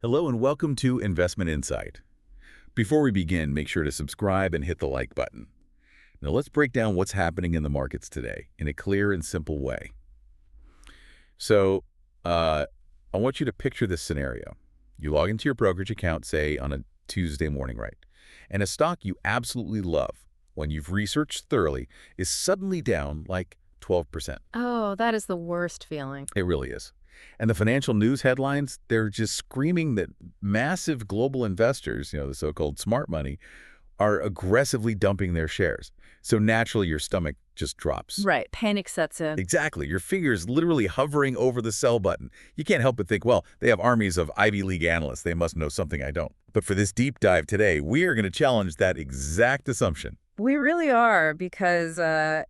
Hello and welcome to Investment Insight. Before we begin, make sure to subscribe and hit the like button. Now let's break down what's happening in the markets today in a clear and simple way. So, I want you to picture this scenario. You log into your brokerage account, say, on a Tuesday morning, right? And a stock you absolutely love, when you've researched thoroughly, is suddenly down like 12%. Oh, that is the worst feeling. It really is. And the financial news headlines, they're just screaming that massive global investors, the so-called smart money, are aggressively dumping their shares. So naturally, your stomach just drops. Right. Panic sets in. Exactly. Your finger's literally hovering over the sell button. You can't help but think, well, they have armies of Ivy League analysts. They must know something I don't. But for this deep dive today, we are going to challenge that exact assumption. We really are, because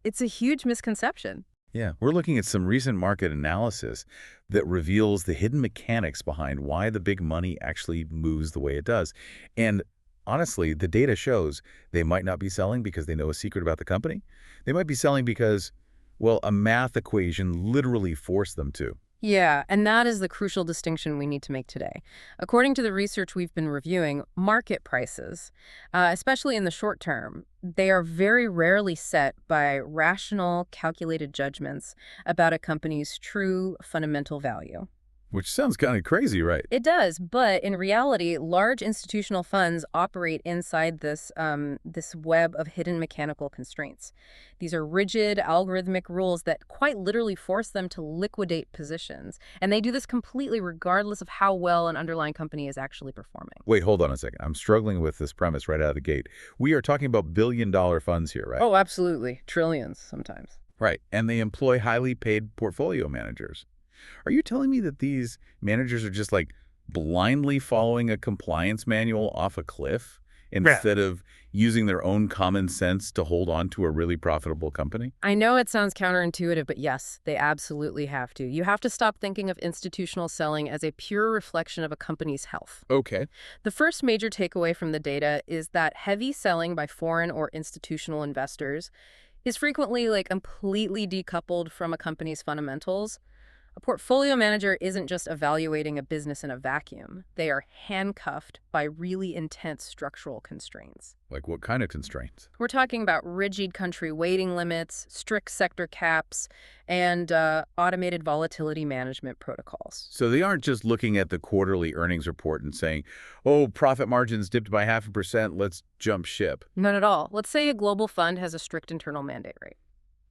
it's a huge misconception. Yeah, we're looking at some recent market analysis that reveals the hidden mechanics behind why the big money actually moves the way it does. And honestly, the data shows they might not be selling because they know a secret about the company. They might be selling because, well, a math equation literally forced them to. Yeah, and that is the crucial distinction we need to make today. According to the research we've been reviewing, market prices, especially in the short term, they are very rarely set by rational, calculated judgments about a company's true fundamental value. Which sounds kind of crazy, right? It does, but in reality, large institutional funds operate inside this web of hidden mechanical constraints. These are rigid, algorithmic rules that quite literally force them to liquidate positions, and they do this completely regardless of how well an underlying company is actually performing. Wait, hold on a second. I'm struggling with this premise right out of the gate. We are talking about billion-dollar funds here, right? Oh, absolutely. Trillions sometimes. Right, and they employ highly paid portfolio managers. Are you telling me that these managers are just like blindly following a compliance manual off a cliff instead of using their own common sense to hold on to a really profitable company? I know it sounds counterintuitive, but yes, they absolutely have to. You have to stop thinking of institutional selling as a pure reflection of a company's health. Okay. The first major takeaway from the data is that heavy selling by foreign or institutional investors is frequently completely decoupled from a company's fundamentals. A portfolio manager isn't just evaluating a business in a vacuum. They are handcuffed by really intense structural constraints. Like what kind of constraints? We're talking about rigid country weighting limits, strict sector caps, and automated volatility management protocols. So they aren't just looking at the quarterly earnings report and saying, oh, profit margins dipped by 0.5%, let's jump ship. Not at all. Let's say a global fund has a strict internal mandate rate.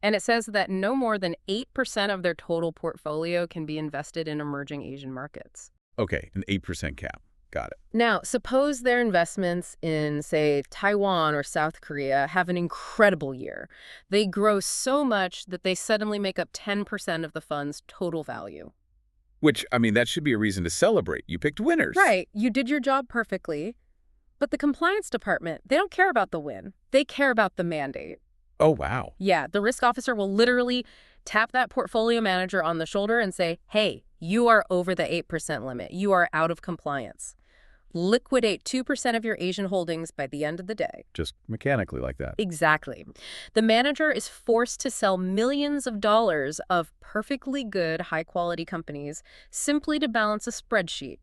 And it says that no more than 8% of their total portfolio can be invested in emerging Asian markets. Okay, an 8% cap. Got it. Now, suppose their investments in, say, Taiwan or South Korea have an incredible year. They grow so much that they suddenly make up 10% of the fund's total value. Which, that should be a reason to celebrate. You picked winners. Right. You did your job perfectly. But the compliance department, they don't care about the win. They care about the mandate. Oh, wow. Yeah, the risk officer will literally tap that portfolio manager on the shoulder and say, hey, you are over the 8% limit. You are out of compliance. Liquidate 2% of your Asian holdings by the end of the day. Just mechanically like that. Exactly. The manager is forced to sell millions of dollars of perfectly good, high-quality companies simply to balance a spreadsheet.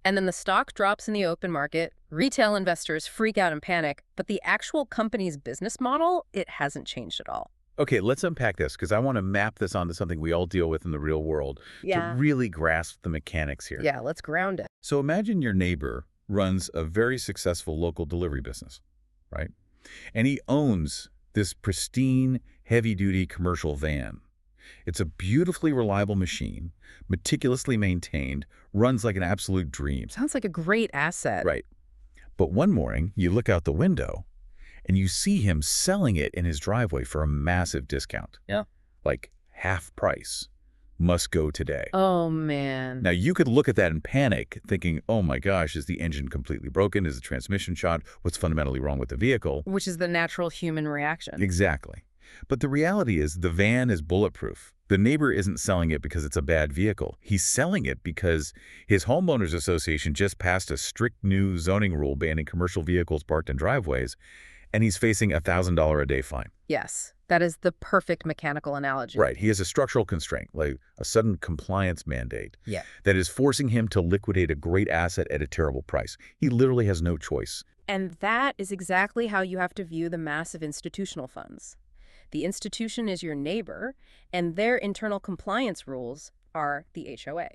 And then the stock drops in the open market, retail investors freak out and panic, but the actual company's business model, it hasn't changed at all. Okay, let's unpack this because I want to map this onto something we all deal with in the real world to really grasp the mechanics here. Yeah, let's ground it. So imagine your neighbor runs a very successful local delivery business, right? And he owns this pristine, heavy-duty commercial van. It's a beautifully reliable machine, meticulously maintained, runs like an absolute dream. Sounds like a great asset. Right. But one morning, you look out the window, and you see him selling it in his driveway for a massive discount. Yeah. Like half price. Must go today. Oh, man. Now, you could look at that and panic, thinking, oh my gosh, is the engine completely broken? Is the transmission shot? What's fundamentally wrong with the vehicle? Which is the natural human reaction. Exactly. But the reality is the van is bulletproof. The neighbor isn't selling it because it's a bad vehicle. He's selling it because his homeowners association just passed a strict new zoning rule banning commercial vehicles parked in driveways, and he's facing a $1,000 a day fine. Yes. That is the perfect mechanical analogy. Right. He has a structural constraint, like a sudden compliance mandate, Yeah. that is forcing him to liquidate a great asset at a terrible price. He literally has no choice. And that is exactly how you have to view the massive institutional funds. The institution is your neighbor, and their internal compliance rules are the HOA.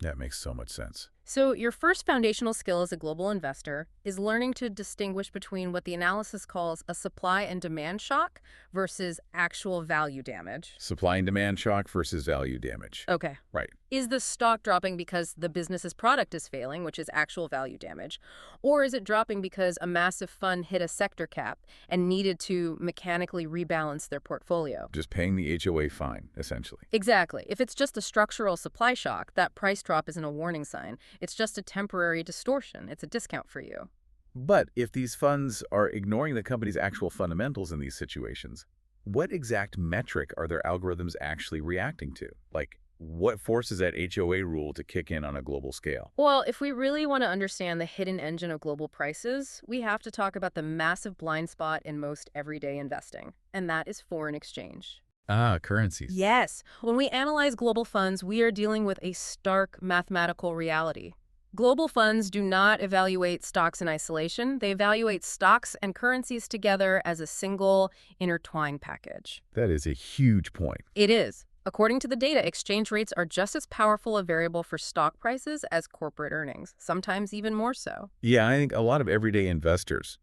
That makes so much sense. So your first foundational skill as a global investor is learning to distinguish between what the analysis calls a supply and demand shock versus actual value damage. Supply and demand shock versus value damage. Okay. Right. Is the stock dropping because the business's product is failing, which is actual value damage? Or is it dropping because a massive fund hit a sector cap and needed to mechanically rebalance their portfolio? Just paying the HOA fine, essentially. Exactly. If it's just a structural supply shock, that price drop isn't a warning sign. It's just a temporary distortion. It's a discount for you. But if these funds are ignoring the company's actual fundamentals in these situations, what exact metric are their algorithms actually reacting to? Like, what forces that HOA rule to kick in on a global scale? Well, if we really want to understand the hidden engine of global prices, we have to talk about the massive blind spot in most everyday investing, and that is foreign exchange. Ah, currencies. Yes, when we analyze global funds, we are dealing with a stark mathematical reality. Global funds do not evaluate stocks in isolation. They evaluate stocks and currencies together as a single, intertwined package. That is a huge point. It is. According to the data, exchange rates are just as powerful a variable for stock prices as corporate earnings, sometimes even more so. Yeah, I think a lot of everyday investors,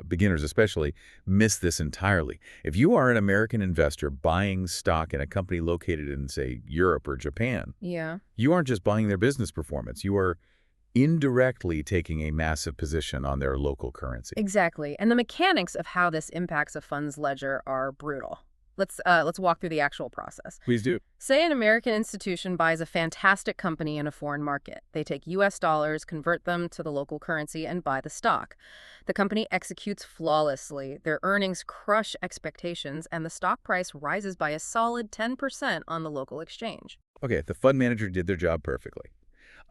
beginners especially, miss this entirely. If you are an American investor buying stock in a company located in, say, Europe or Japan, Yeah. you aren't just buying their business performance. You are indirectly taking a massive position on their local currency. Exactly. And the mechanics of how this impacts a fund's ledger are brutal. Let's walk through the actual process. Please do. Say an American institution buys a fantastic company in a foreign market. They take US dollars, convert them to the local currency, and buy the stock. The company executes flawlessly. Their earnings crush expectations, and the stock price rises by a solid 10% on the local exchange. Okay, the fund manager did their job perfectly.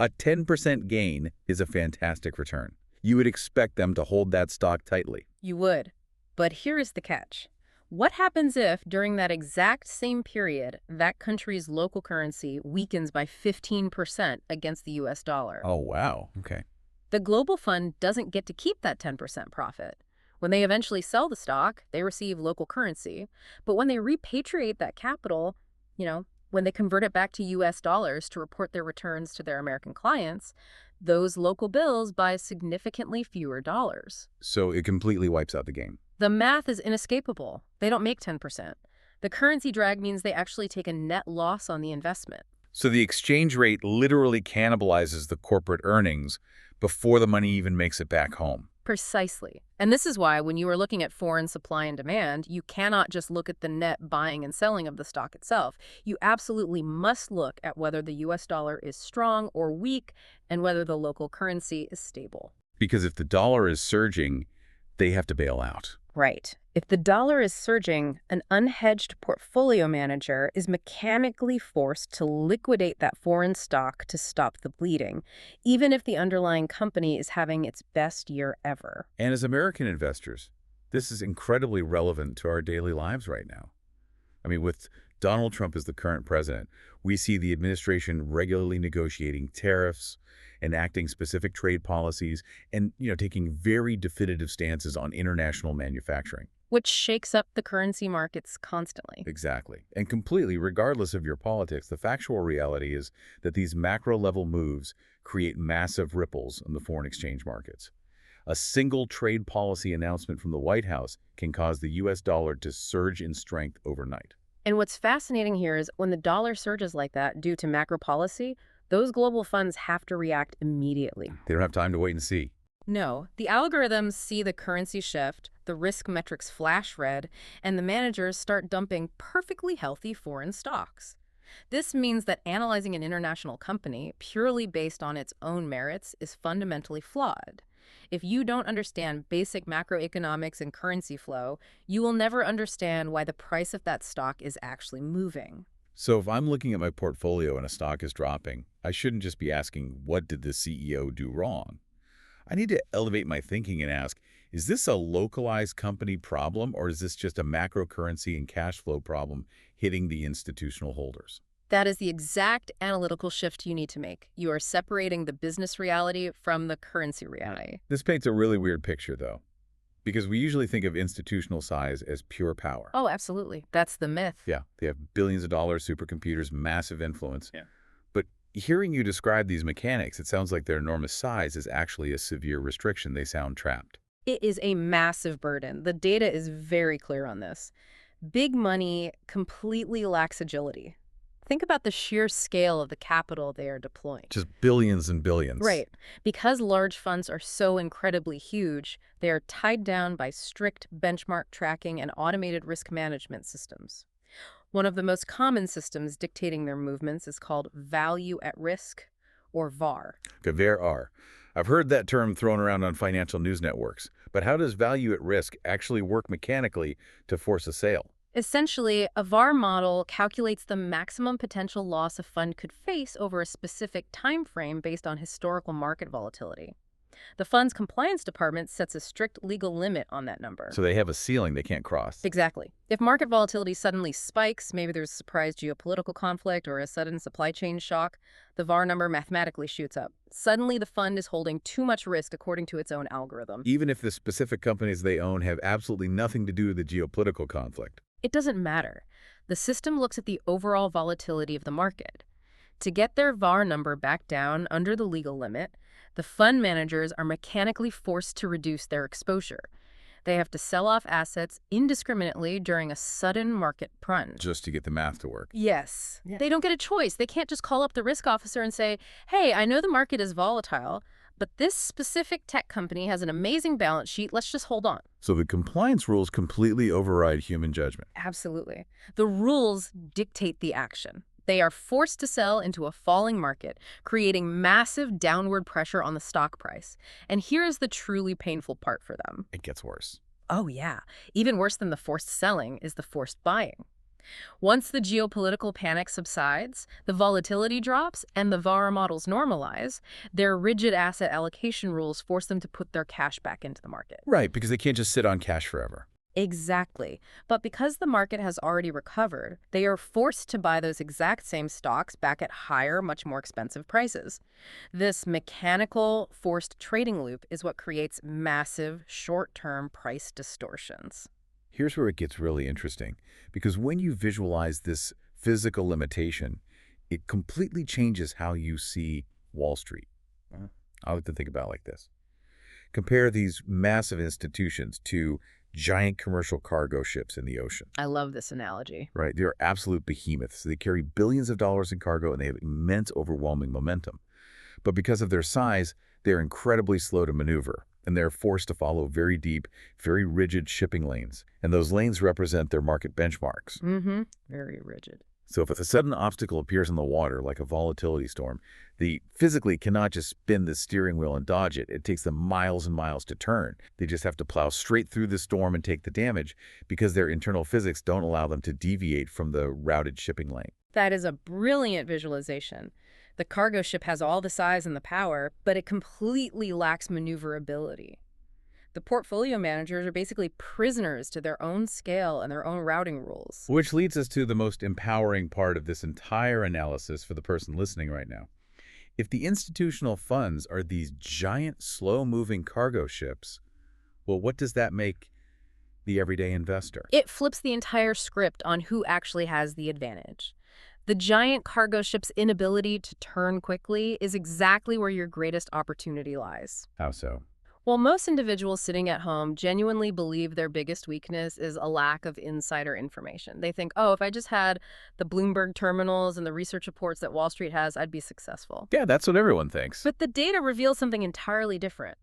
A 10% gain is a fantastic return. You would expect them to hold that stock tightly. You would. But here is the catch. What happens if, during that exact same period, that country's local currency weakens by 15% against the US dollar? Oh, wow. Okay. The global fund doesn't get to keep that 10% profit. When they eventually sell the stock, they receive local currency. But when they repatriate that capital, when they convert it back to US dollars to report their returns to their American clients, those local bills buy significantly fewer dollars. So it completely wipes out the game. The math is inescapable. They don't make 10%. The currency drag means they actually take a net loss on the investment. So the exchange rate literally cannibalizes the corporate earnings before the money even makes it back home. Precisely. And this is why when you are looking at foreign supply and demand, you cannot just look at the net buying and selling of the stock itself. You absolutely must look at whether the US dollar is strong or weak and whether the local currency is stable. Because if the dollar is surging, they have to bail out. Right. If the dollar is surging, an unhedged portfolio manager is mechanically forced to liquidate that foreign stock to stop the bleeding, even if the underlying company is having its best year ever. And as American investors, this is incredibly relevant to our daily lives right now. I mean, with Donald Trump as the current president, we see the administration regularly negotiating tariffs, enacting specific trade policies, and taking very definitive stances on international manufacturing. Which shakes up the currency markets constantly. Exactly. And completely, regardless of your politics, the factual reality is that these macro-level moves create massive ripples in the foreign exchange markets. A single trade policy announcement from the White House can cause the US dollar to surge in strength overnight. And what's fascinating here is when the dollar surges like that due to macro policy, those global funds have to react immediately. They don't have time to wait and see. No, the algorithms see the currency shift, the risk metrics flash red, and the managers start dumping perfectly healthy foreign stocks. This means that analyzing an international company purely based on its own merits is fundamentally flawed. If you don't understand basic macroeconomics and currency flow, you will never understand why the price of that stock is actually moving. So if I'm looking at my portfolio and a stock is dropping, I shouldn't just be asking, what did the CEO do wrong? I need to elevate my thinking and ask, Is this a localized company problem, or is this just a macro currency and cash flow problem hitting the institutional holders? That is the exact analytical shift you need to make. You are separating the business reality from the currency reality. This paints a really weird picture, though, because we usually think of institutional size as pure power. Oh, absolutely. That's the myth. Yeah, they have billions of dollars, supercomputers, massive influence. Yeah. But hearing you describe these mechanics, it sounds like their enormous size is actually a severe restriction. They sound trapped. It is a massive burden. The data is very clear on this. Big money completely lacks agility. Think about the sheer scale of the capital they are deploying. Just billions and billions. Right. Because large funds are so incredibly huge, they are tied down by strict benchmark tracking and automated risk management systems. One of the most common systems dictating their movements is called value at risk, or VAR. VAR. I've heard that term thrown around on financial news networks, but how does value at risk actually work mechanically to force a sale? Essentially, a VAR model calculates the maximum potential loss a fund could face over a specific time frame based on historical market volatility. The fund's compliance department sets a strict legal limit on that number. So they have a ceiling they can't cross. Exactly. If market volatility suddenly spikes, maybe there's a surprise geopolitical conflict or a sudden supply chain shock, the VAR number mathematically shoots up. Suddenly, the fund is holding too much risk according to its own algorithm. Even if the specific companies they own have absolutely nothing to do with the geopolitical conflict. It doesn't matter. The system looks at the overall volatility of the market. To get their VAR number back down under the legal limit, the fund managers are mechanically forced to reduce their exposure. They have to sell off assets indiscriminately during a sudden market plunge. Just to get the math to work. Yes. Yeah. They don't get a choice. They can't just call up the risk officer and say, hey, I know the market is volatile, but this specific tech company has an amazing balance sheet. Let's just hold on. So the compliance rules completely override human judgment. Absolutely. The rules dictate the action. They are forced to sell into a falling market, creating massive downward pressure on the stock price. And here is the truly painful part for them. It gets worse. Oh, yeah. Even worse than the forced selling is the forced buying. Once the geopolitical panic subsides, the volatility drops, and the VAR models normalize, their rigid asset allocation rules force them to put their cash back into the market. Right, because they can't just sit on cash forever. Exactly. But because the market has already recovered, they are forced to buy those exact same stocks back at higher, much more expensive prices. This mechanical, forced trading loop is what creates massive, short-term price distortions. Here's where it gets really interesting, because when you visualize this physical limitation, it completely changes how you see Wall Street. I like to think about it like this. Compare these massive institutions to giant commercial cargo ships in the ocean. I love this analogy. Right? They're absolute behemoths. They carry billions of dollars in cargo, and they have immense, overwhelming momentum. But because of their size, they're incredibly slow to maneuver, and they're forced to follow very deep, very rigid shipping lanes. And those lanes represent their market benchmarks. Very rigid. So if a sudden obstacle appears in the water, like a volatility storm, they physically cannot just spin the steering wheel and dodge it. It takes them miles and miles to turn. They just have to plow straight through the storm and take the damage because their internal physics don't allow them to deviate from the routed shipping lane. That is a brilliant visualization. The cargo ship has all the size and the power, but it completely lacks maneuverability. The portfolio managers are basically prisoners to their own scale and their own routing rules. Which leads us to the most empowering part of this entire analysis for the person listening right now. If the institutional funds are these giant, slow-moving cargo ships, well, what does that make the everyday investor? It flips the entire script on who actually has the advantage. The giant cargo ship's inability to turn quickly is exactly where your greatest opportunity lies. How so? Well, most individuals sitting at home genuinely believe their biggest weakness is a lack of insider information. They think, oh, if I just had the Bloomberg terminals and the research reports that Wall Street has, I'd be successful. Yeah, that's what everyone thinks. But the data reveals something entirely different.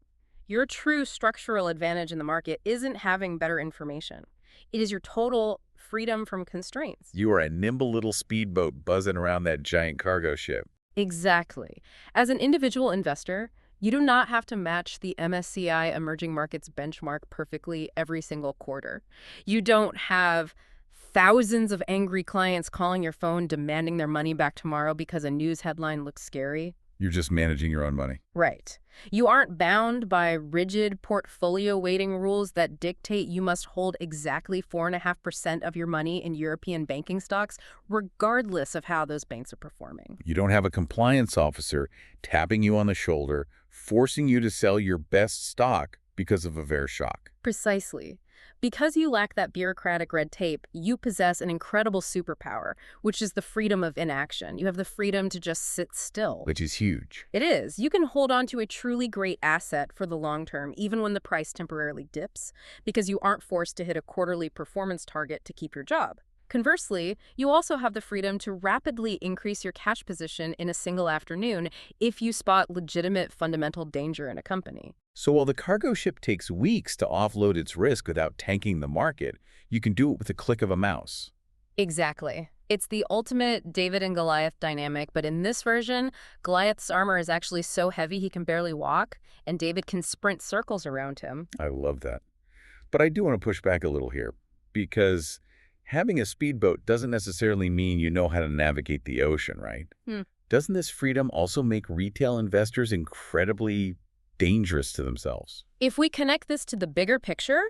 Your true structural advantage in the market isn't having better information. It is your total freedom from constraints. You are a nimble little speedboat buzzing around that giant cargo ship. Exactly. As an individual investor, you do not have to match the MSCI Emerging Markets benchmark perfectly every single quarter. You don't have thousands of angry clients calling your phone demanding their money back tomorrow because a news headline looks scary. You're just managing your own money. Right. You aren't bound by rigid portfolio weighting rules that dictate you must hold exactly 4.5% of your money in European banking stocks, regardless of how those banks are performing. You don't have a compliance officer tapping you on the shoulder, forcing you to sell your best stock because of a bear shock. Precisely. Because you lack that bureaucratic red tape, you possess an incredible superpower, which is the freedom of inaction. You have the freedom to just sit still. Which is huge. It is. You can hold on to a truly great asset for the long term, even when the price temporarily dips, because you aren't forced to hit a quarterly performance target to keep your job. Conversely, you also have the freedom to rapidly increase your cash position in a single afternoon if you spot legitimate fundamental danger in a company. So while the cargo ship takes weeks to offload its risk without tanking the market, you can do it with a click of a mouse. Exactly. It's the ultimate David and Goliath dynamic, but in this version, Goliath's armor is actually so heavy he can barely walk, and David can sprint circles around him. I love that. But I do want to push back a little here, because having a speedboat doesn't necessarily mean you know how to navigate the ocean, right? Hmm. Doesn't this freedom also make retail investors incredibly dangerous to themselves? If we connect this to the bigger picture,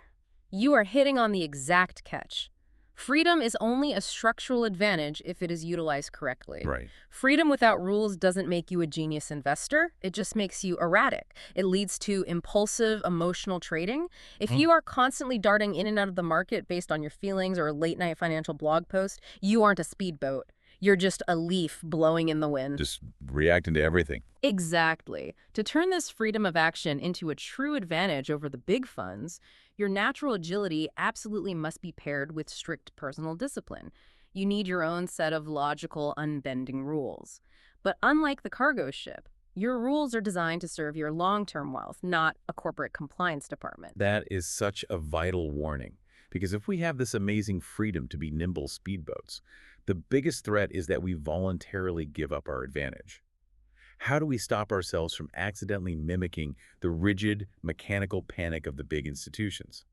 you are hitting on the exact catch. Freedom is only a structural advantage if it is utilized correctly. Right. Freedom without rules doesn't make you a genius investor. It just makes you erratic. It leads to impulsive, emotional trading. If you are constantly darting in and out of the market based on your feelings or a late-night financial blog post, you aren't a speedboat. You're just a leaf blowing in the wind. Just reacting to everything. Exactly. To turn this freedom of action into a true advantage over the big funds, your natural agility absolutely must be paired with strict personal discipline. You need your own set of logical, unbending rules. But unlike the cargo ship, your rules are designed to serve your long-term wealth, not a corporate compliance department. That is such a vital warning, because if we have this amazing freedom to be nimble speedboats, the biggest threat is that we voluntarily give up our advantage. How do we stop ourselves from accidentally mimicking the rigid, mechanical panic of the big institutions?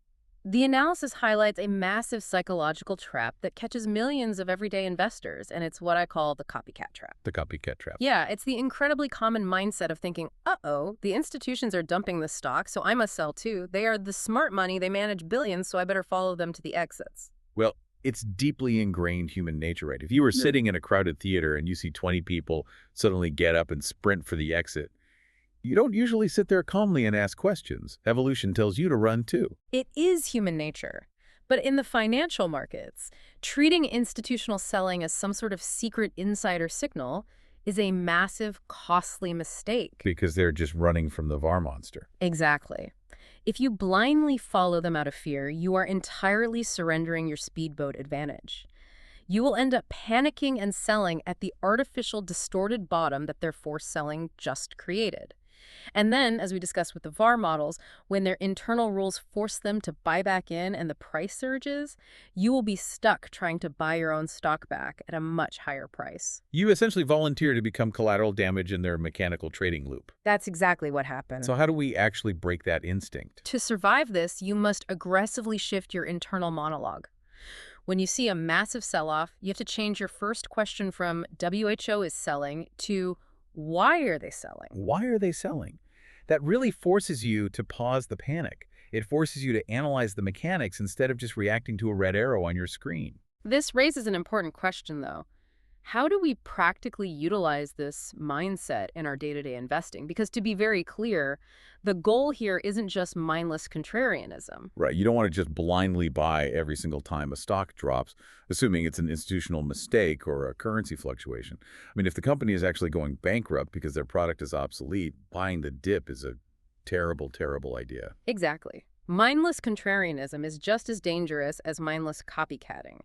The analysis highlights a massive psychological trap that catches millions of everyday investors, and it's what I call the copycat trap. The copycat trap. Yeah, it's the incredibly common mindset of thinking, uh-oh, the institutions are dumping this stock, so I must sell too. They are the smart money, they manage billions, so I better follow them to the exits. Well, it's deeply ingrained human nature, right? If you were sitting in a crowded theater and you see 20 people suddenly get up and sprint for the exit, you don't usually sit there calmly and ask questions. Evolution tells you to run too. It is human nature. But in the financial markets, treating institutional selling as some sort of secret insider signal is a massive, costly mistake. Because they're just running from the VAR monster. Exactly. If you blindly follow them out of fear, you are entirely surrendering your speedboat advantage. You will end up panicking and selling at the artificial distorted bottom that their forced selling just created. And then, as we discussed with the VAR models, when their internal rules force them to buy back in and the price surges, you will be stuck trying to buy your own stock back at a much higher price. You essentially volunteer to become collateral damage in their mechanical trading loop. That's exactly what happened. So how do we actually break that instinct? To survive this, you must aggressively shift your internal monologue. When you see a massive sell-off, you have to change your first question from WHO is selling to why are they selling? Why are they selling? That really forces you to pause the panic. It forces you to analyze the mechanics instead of just reacting to a red arrow on your screen. This raises an important question, though. How do we practically utilize this mindset in our day-to-day investing? Because to be very clear, the goal here isn't just mindless contrarianism. Right. You don't want to just blindly buy every single time a stock drops, assuming it's an institutional mistake or a currency fluctuation. I mean, if the company is actually going bankrupt because their product is obsolete, buying the dip is a terrible, terrible idea. Exactly. Mindless contrarianism is just as dangerous as mindless copycatting.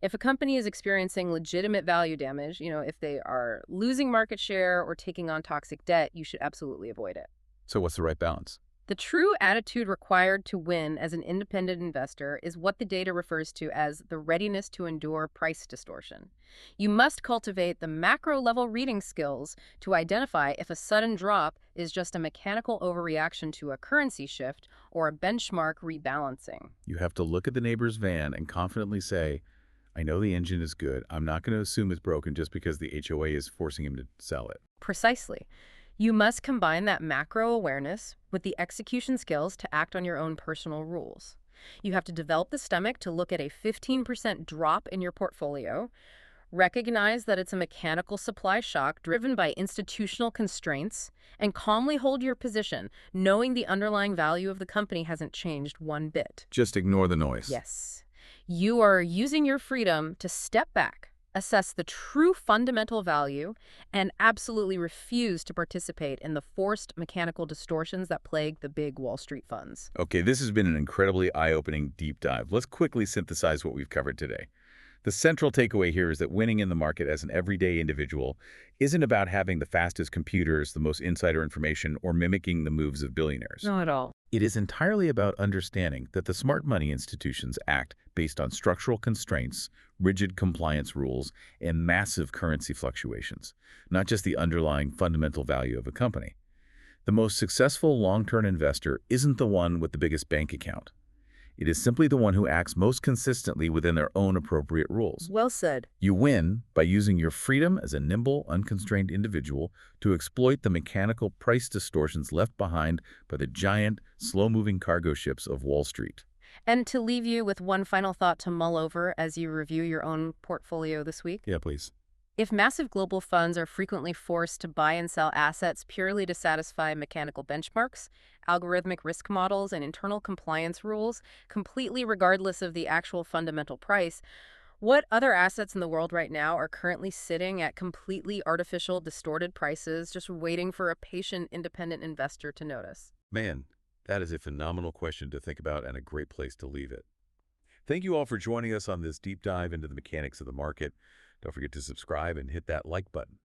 If a company is experiencing legitimate value damage, if they are losing market share or taking on toxic debt, you should absolutely avoid it. So what's the right balance? The true attitude required to win as an independent investor is what the data refers to as the readiness to endure price distortion. You must cultivate the macro-level reading skills to identify if a sudden drop is just a mechanical overreaction to a currency shift or a benchmark rebalancing. You have to look at the neighbor's van and confidently say, I know the engine is good. I'm not going to assume it's broken just because the HOA is forcing him to sell it. Precisely. You must combine that macro awareness with the execution skills to act on your own personal rules. You have to develop the stomach to look at a 15% drop in your portfolio, recognize that it's a mechanical supply shock driven by institutional constraints, and calmly hold your position, knowing the underlying value of the company hasn't changed one bit. Just ignore the noise. Yes. You are using your freedom to step back, assess the true fundamental value, and absolutely refuse to participate in the forced mechanical distortions that plague the big Wall Street funds. Okay, this has been an incredibly eye-opening deep dive. Let's quickly synthesize what we've covered today. The central takeaway here is that winning in the market as an everyday individual isn't about having the fastest computers, the most insider information, or mimicking the moves of billionaires. Not at all. It is entirely about understanding that the smart money institutions act based on structural constraints, rigid compliance rules, and massive currency fluctuations, not just the underlying fundamental value of a company. The most successful long-term investor isn't the one with the biggest bank account. It is simply the one who acts most consistently within their own appropriate rules. Well said. You win by using your freedom as a nimble, unconstrained individual to exploit the mechanical price distortions left behind by the giant, slow-moving cargo ships of Wall Street. And to leave you with one final thought to mull over as you review your own portfolio this week. Yeah, please. If massive global funds are frequently forced to buy and sell assets purely to satisfy mechanical benchmarks, algorithmic risk models, and internal compliance rules, completely regardless of the actual fundamental price, what other assets in the world right now are currently sitting at completely artificial, distorted prices, just waiting for a patient, independent investor to notice? Man, that is a phenomenal question to think about and a great place to leave it. Thank you all for joining us on this deep dive into the mechanics of the market. Don't forget to subscribe and hit that like button.